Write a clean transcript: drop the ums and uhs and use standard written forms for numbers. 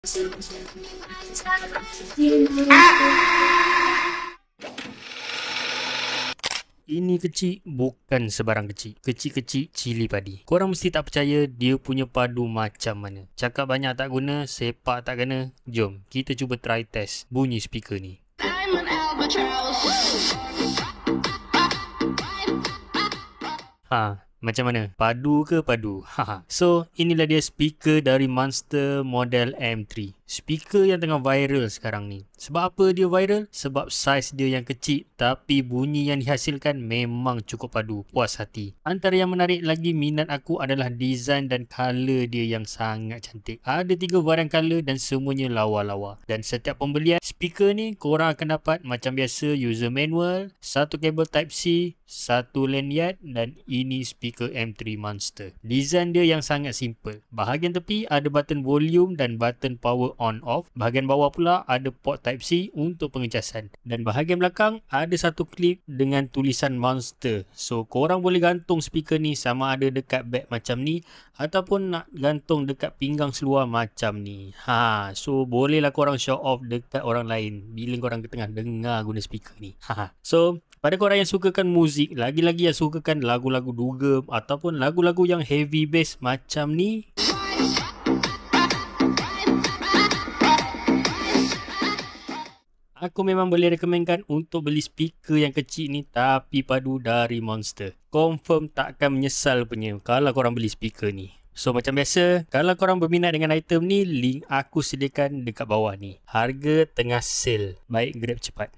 Ini kecil bukan sebarang kecil. Kecil-kecil cili padi. Korang mesti tak percaya dia punya padu macam mana. Cakap banyak tak guna, sepak tak kena. Jom, kita cuba try test bunyi speaker ni. Macam mana? Padu ke padu? So, inilah dia speaker dari Monster model M3. Speaker yang tengah viral sekarang ni. Sebab apa dia viral? Sebab saiz dia yang kecil tapi bunyi yang dihasilkan memang cukup padu, puas hati. Antara yang menarik lagi minat aku adalah design dan color dia yang sangat cantik. Ada 3 varian color dan semuanya lawa-lawa. Dan setiap pembelian speaker ni korang akan dapat macam biasa user manual, satu kabel Type-C, satu lanyard dan ini speaker M3 Monster. Design dia yang sangat simple. Bahagian tepi ada button volume dan button power on off. Bahagian bawah pula ada port Type-C untuk pengecasan. Dan bahagian belakang ada satu klip dengan tulisan Monster. So korang boleh gantung speaker ni sama ada dekat beg macam ni ataupun nak gantung dekat pinggang seluar macam ni. So bolehlah korang show off dekat orang lain bila korang tengah dengar guna speaker ni. So pada korang yang sukakan muzik, lagi-lagi yang sukakan lagu-lagu dugem ataupun lagu-lagu yang heavy bass macam ni, aku memang boleh rekomenkan untuk beli speaker yang kecil ni tapi padu dari Monster. Confirm takkan menyesal punya kalau korang beli speaker ni. So macam biasa, kalau korang berminat dengan item ni, link aku sediakan dekat bawah ni. Harga tengah sale. Baik grab cepat.